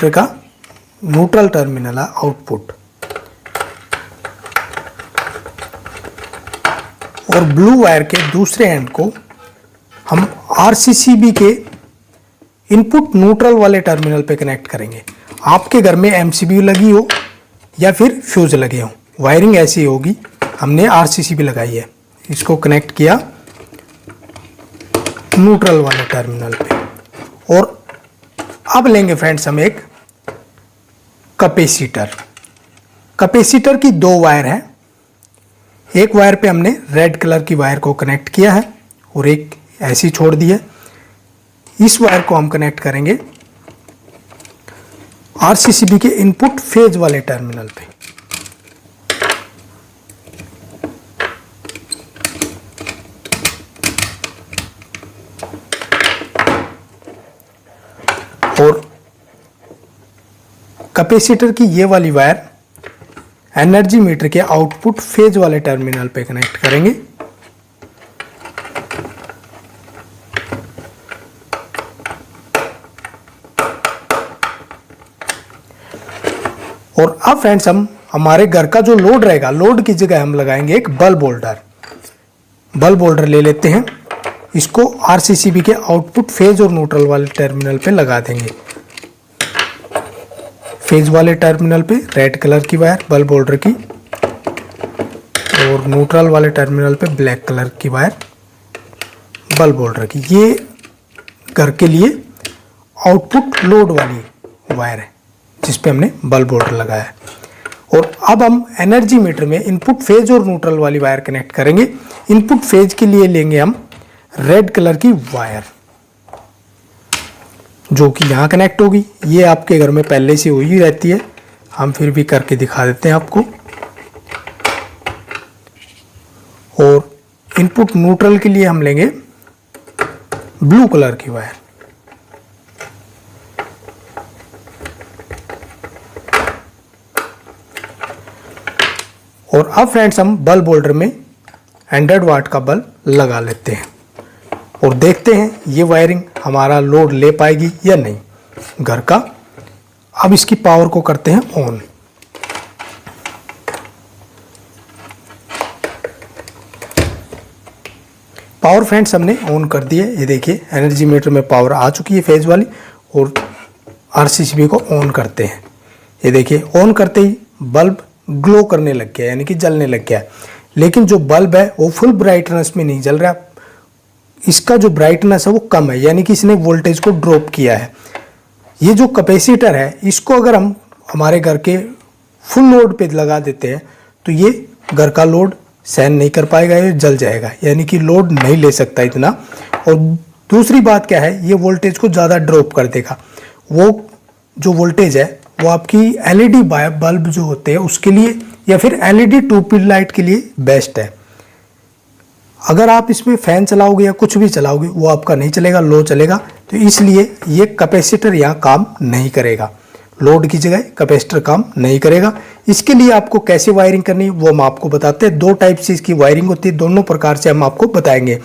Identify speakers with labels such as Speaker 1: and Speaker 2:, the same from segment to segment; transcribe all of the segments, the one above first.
Speaker 1: Metre का neutral terminal है output, और ब्लू वायर के दूसरे एंड को हम आरसीसीबी के इनपुट न्यूट्रल वाले टर्मिनल पे कनेक्ट करेंगे। आपके घर में एमसीबी लगी हो या फिर फ्यूज लगे हो, वायरिंग ऐसी होगी। हमने आरसीसीबी लगाई है, इसको कनेक्ट किया न्यूट्रल वाले टर्मिनल पे। और अब लेंगे फ्रेंड्स हम एक कैपेसिटर। कैपेसिटर की दो वायर है, एक वायर पे हमने रेड कलर की वायर को कनेक्ट किया है और एक ऐसी छोड़ दी है। इस वायर को हम कनेक्ट करेंगे आरसीसीबी के इनपुट फेज वाले टर्मिनल पे। और कैपेसिटर की ये वाली वायर एनर्जी मीटर के आउटपुट फेज वाले टर्मिनल पे कनेक्ट करेंगे। और अब फ्रेंड्स हम हमारे घर का जो लोड रहेगा, लोड की जगह हम लगाएंगे एक बल्ब होल्डर। बल्ब होल्डर ले लेते हैं, इसको आरसीसीबी के आउटपुट फेज और न्यूट्रल वाले टर्मिनल पे लगा देंगे। फेज वाले टर्मिनल पे रेड कलर की वायर बल्ब होल्डर की, और न्यूट्रल वाले टर्मिनल पे ब्लैक कलर की वायर बल्ब होल्डर की। ये घर के लिए आउटपुट लोड वाली वायर है जिस पे हमने बल्ब होल्डर लगाया है। और अब हम एनर्जी मीटर में इनपुट फेज और न्यूट्रल वाली वायर कनेक्ट करेंगे। इनपुट फेज के लिए लेंगे हम रेड कलर की वायर जो कि यहाँ कनेक्ट होगी। ये आपके घर में पहले से हुई रहती है, हम फिर भी करके दिखा देते हैं आपको। और इनपुट न्यूट्रल के लिए हम लेंगे ब्लू कलर की वायर। और अब फ्रेंड्स हम बल्ब होल्डर में 100 वाट का बल्ब लगा लेते हैं और देखते हैं ये वायरिंग हमारा लोड ले पाएगी या नहीं घर का। अब इसकी पावर को करते हैं ऑन। पावर फ्रेंड्स हमने ऑन कर दी है। ये देखिए एनर्जी मीटर में पावर आ चुकी है फेज वाली, और आरसीसीबी को ऑन करते हैं। ये देखिए ऑन करते ही बल्ब ग्लो करने लग गया, यानी कि जलने लग गया। लेकिन जो बल्ब है वो फुल ब्राइटनेस में नहीं जल रहा, इसका जो ब्राइटनेस है वो कम है, यानी कि इसने वोल्टेज को ड्रॉप किया है। ये जो कैपेसिटर है इसको अगर हम हमारे घर के फुल लोड पे लगा देते हैं तो ये घर का लोड सहन नहीं कर पाएगा, ये जल जाएगा, यानी कि लोड नहीं ले सकता इतना। और दूसरी बात क्या है, ये वोल्टेज को ज़्यादा ड्रॉप कर देगा। वो जो वोल्टेज है वो आपकी एलईडी बल्ब जो होते हैं उसके लिए या फिर एलईडी ट्यूब लाइट के लिए बेस्ट है। अगर आप इसमें फैन चलाओगे या कुछ भी चलाओगे वो आपका नहीं चलेगा, लो चलेगा। तो इसलिए ये कैपेसिटर यहाँ काम नहीं करेगा, लोड की जगह कैपेसिटर काम नहीं करेगा। इसके लिए आपको कैसे वायरिंग करनी है वो हम आपको बताते हैं। दो टाइप से इसकी वायरिंग होती है, दोनों प्रकार से हम आपको बताएंगे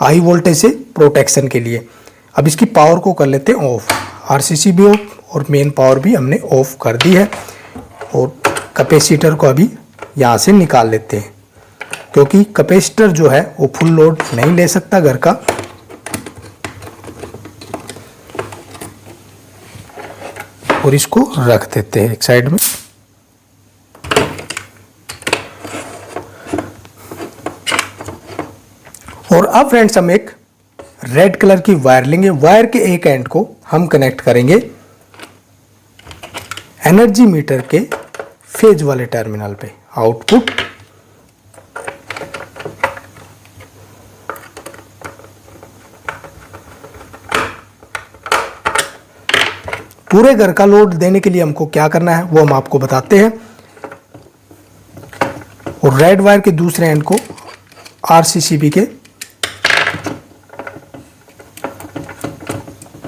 Speaker 1: हाई वोल्टेज से प्रोटेक्शन के लिए। अब इसकी पावर को कर लेते हैं ऑफ, आरसीसीबी ऑफ और मेन पावर भी हमने ऑफ कर दी है। और कैपेसिटर को अभी यहाँ से निकाल लेते हैं क्योंकि कैपेसिटर जो है वो फुल लोड नहीं ले सकता घर का। और इसको रख देते हैं एक साइड में। और अब फ्रेंड्स हम एक रेड कलर की वायर लेंगे। वायर के एक एंड को हम कनेक्ट करेंगे एनर्जी मीटर के फेज वाले टर्मिनल पे, आउटपुट। पूरे घर का लोड देने के लिए हमको क्या करना है वो हम आपको बताते हैं। और रेड वायर के दूसरे एंड को आरसीसीबी के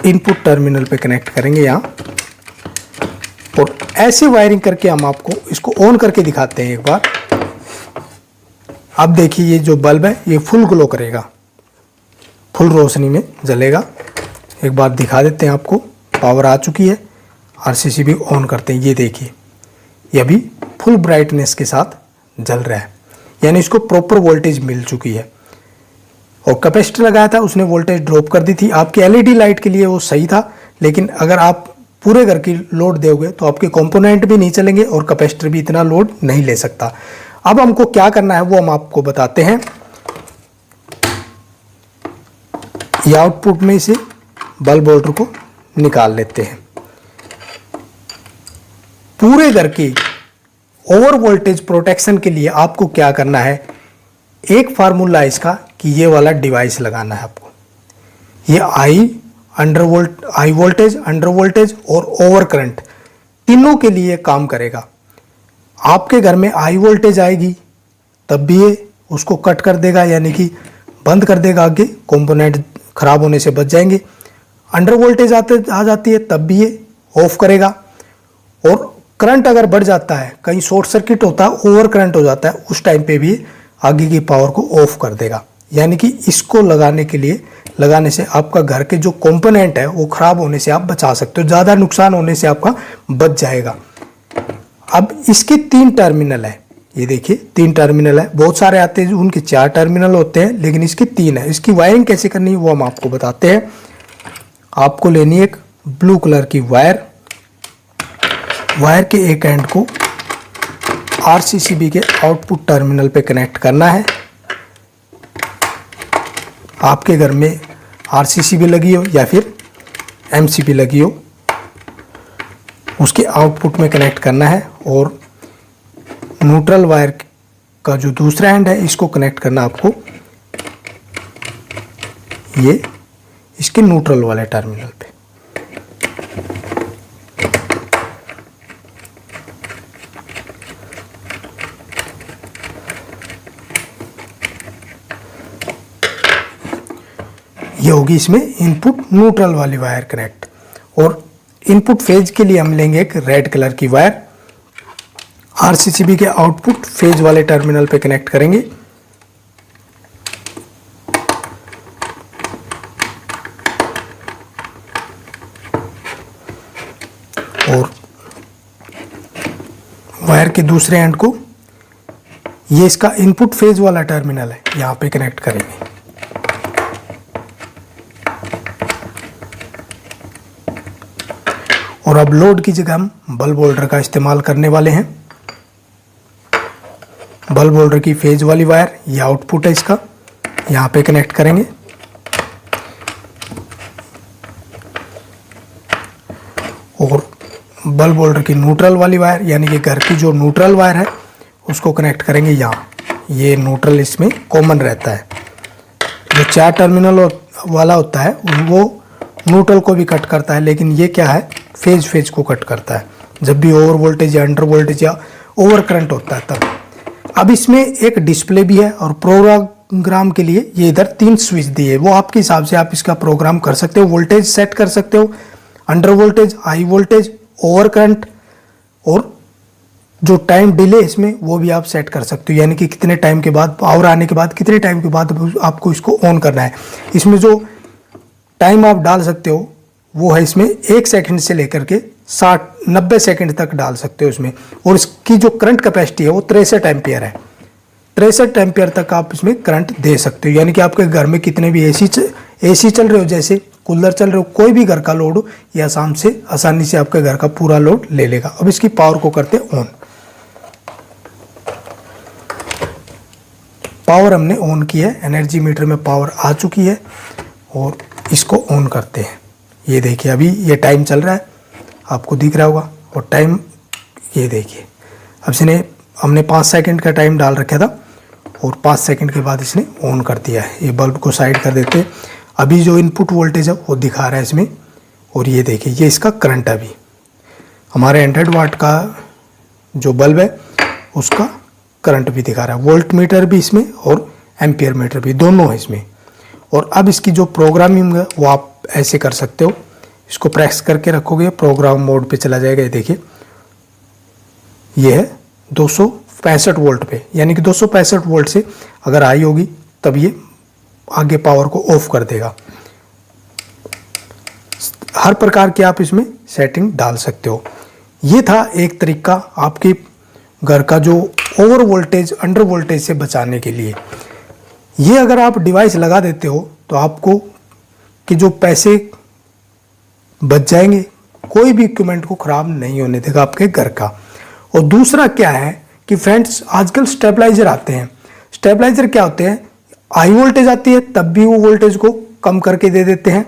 Speaker 1: इनपुट टर्मिनल पे कनेक्ट करेंगे यहाँ। और ऐसे वायरिंग करके हम आपको इसको ऑन करके दिखाते हैं एक बार। अब देखिए ये जो बल्ब है ये फुल ग्लो करेगा, फुल रोशनी में जलेगा। एक बार दिखा देते हैं आपको। पावर आ चुकी है, आरसीसीबी ऑन करते हैं। ये देखिए ये अभी फुल ब्राइटनेस के साथ जल रहा है, यानी इसको प्रॉपर वोल्टेज मिल चुकी है। और कैपेसिटर लगाया था उसने वोल्टेज ड्रॉप कर दी थी। आपकी एलईडी लाइट के लिए वो सही था, लेकिन अगर आप पूरे घर की लोड दोगे तो आपके कंपोनेंट भी नहीं चलेंगे और कैपेसिटर भी इतना लोड नहीं ले सकता। अब हमको क्या करना है वो हम आपको बताते हैं। ये आउटपुट में से बल्ब होल्डर को निकाल लेते हैं। पूरे घर की ओवर वोल्टेज प्रोटेक्शन के लिए आपको क्या करना है, एक फार्मूला है इसका कि ये वाला डिवाइस लगाना है आपको। ये हाई वोल्टेज, अंडर वोल्टेज और ओवर करंट तीनों के लिए काम करेगा। आपके घर में हाई वोल्टेज आएगी तब भी ये उसको कट कर देगा, यानी कि बंद कर देगा, आगे कंपोनेंट खराब होने से बच जाएंगे। अंडर वोल्टेज आ जाती है तब भी ये ऑफ करेगा। और करंट अगर बढ़ जाता है, कहीं शॉर्ट सर्किट होता है, ओवर करंट हो जाता है, उस टाइम पे भी आगे की पावर को ऑफ कर देगा। यानी कि इसको लगाने से आपका घर के जो कंपोनेंट है वो खराब होने से आप बचा सकते हो, ज़्यादा नुकसान होने से आपका बच जाएगा। अब इसके 3 टर्मिनल है, ये देखिए 3 टर्मिनल है। बहुत सारे आते हैं उनके 4 टर्मिनल होते हैं, लेकिन इसके 3 है। इसकी वायरिंग कैसे करनी है वो हम आपको बताते हैं। आपको लेनी है एक ब्लू कलर की वायर के एक एंड को आरसीसीबी के आउटपुट टर्मिनल पे कनेक्ट करना है। आपके घर में आरसीसीबी लगी हो या फिर एमसीबी लगी हो, उसके आउटपुट में कनेक्ट करना है। और न्यूट्रल वायर का जो दूसरा एंड है इसको कनेक्ट करना आपको ये इसके न्यूट्रल वाले टर्मिनल पे। ये होगी इसमें इनपुट न्यूट्रल वाली वायर कनेक्ट। और इनपुट फेज के लिए हम लेंगे एक रेड कलर की वायर, आरसीसीबी के आउटपुट फेज वाले टर्मिनल पे कनेक्ट करेंगे। और वायर के दूसरे एंड को, ये इसका इनपुट फेज वाला टर्मिनल है, यहाँ पे कनेक्ट करेंगे। और अब लोड की जगह हम बल्ब होल्डर का इस्तेमाल करने वाले हैं। बल्ब होल्डर की फेज वाली वायर, ये आउटपुट है इसका, यहाँ पे कनेक्ट करेंगे। और बल्ब होल्डर की न्यूट्रल वाली वायर, यानी कि घर की जो न्यूट्रल वायर है उसको कनेक्ट करेंगे यहाँ। ये न्यूट्रल इसमें कॉमन रहता है। जो 4 टर्मिनल वाला होता है वो न्यूट्रल को भी कट करता है, लेकिन ये क्या है, फेज को कट करता है जब भी ओवर वोल्टेज या अंडर वोल्टेज या ओवर करंट होता है तब। अब इसमें एक डिस्प्ले भी है और प्रोग्राम के लिए ये इधर 3 स्विच दिए, वो आपके हिसाब से आप इसका प्रोग्राम कर सकते हो। वोल्टेज सेट कर सकते हो, under voltage, high voltage, over current, और जो टाइम डिले इसमें वो भी आप सेट कर सकते हो, यानी कि कितने टाइम के बाद, पावर आने के बाद कितने टाइम के बाद आपको इसको ऑन करना है। इसमें जो टाइम आप डाल सकते हो वो है इसमें 1 सेकंड से लेकर के 60-90 सेकंड तक डाल सकते हो इसमें। और इसकी जो करंट कैपेसिटी है वो 63 एम्पियर है। 63 एम्पियर तक आप इसमें करंट दे सकते हो, यानी कि आपके घर में कितने भी एसी चल रहे हो, जैसे कूलर चल रहे हो, कोई भी घर का लोड हो, ये आसानी से आपके घर का पूरा लोड ले लेगा। अब इसकी पावर को करते ऑन। पावर हमने ऑन की है, एनर्जी मीटर में पावर आ चुकी है और इसको ऑन करते हैं। ये देखिए अभी ये टाइम चल रहा है, आपको दिख रहा होगा। और टाइम ये देखिए, अब इसने हमने 5 सेकंड का टाइम डाल रखा था और 5 सेकंड के बाद इसने ऑन कर दिया है। ये बल्ब को साइड कर देते हैं। अभी जो इनपुट वोल्टेज है वो दिखा रहा है इसमें। और ये देखिए ये इसका करंट है। अभी हमारे 100 वाट का जो बल्ब है उसका करंट भी दिखा रहा है। वोल्ट मीटर भी इसमें और एम्पियर मीटर भी, दोनों है इसमें। और अब इसकी जो प्रोग्रामिंग है वो आप ऐसे कर सकते हो, इसको प्रेस करके रखोगे, प्रोग्राम मोड पे चला जाएगा। ये देखिए ये है 265 वोल्ट पे, यानी कि 265 वोल्ट से अगर हाई होगी तब ये आगे पावर को ऑफ कर देगा। हर प्रकार की आप इसमें सेटिंग डाल सकते हो। ये था एक तरीका आपके घर का जो ओवर वोल्टेज अंडर वोल्टेज से बचाने के लिए। ये अगर आप डिवाइस लगा देते हो तो आपको कि जो पैसे बच जाएंगे, कोई भी इक्विपमेंट को खराब नहीं होने देगा आपके घर का। और दूसरा क्या है कि फ्रेंड्स आजकल स्टेबलाइजर आते हैं। स्टेबलाइजर क्या होते हैं, हाई वोल्टेज आती है तब भी वो वोल्टेज को कम करके दे देते हैं,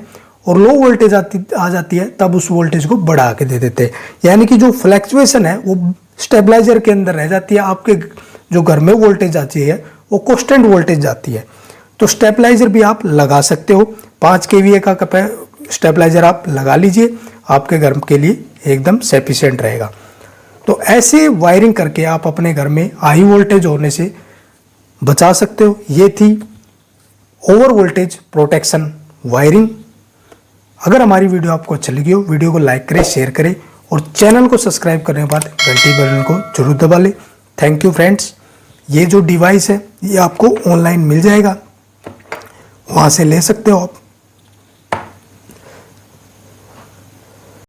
Speaker 1: और लो वोल्टेज आ जाती है तब उस वोल्टेज को बढ़ा के दे देते हैं। यानी कि जो फ्लैक्चुएशन है वो स्टेबलाइजर के अंदर रह जाती है, आपके जो घर में वोल्टेज आती है वो कांस्टेंट वोल्टेज जाती है। तो स्टेबलाइजर भी आप लगा सकते हो। 5 kVA का स्टेबलाइजर आप लगा लीजिए, आपके घर के लिए एकदम सफिशिएंट रहेगा। तो ऐसे वायरिंग करके आप अपने घर में हाई वोल्टेज होने से बचा सकते हो। ये थी ओवर वोल्टेज प्रोटेक्शन वायरिंग। अगर हमारी वीडियो आपको अच्छी लगी हो, वीडियो को लाइक करें, शेयर करें और चैनल को सब्सक्राइब करने के बाद घंटी बटन को जरूर दबा लें। Thank you friends. ये जो डिवाइस है ये आपको ऑनलाइन मिल जाएगा, वहाँ से ले सकते हो आप।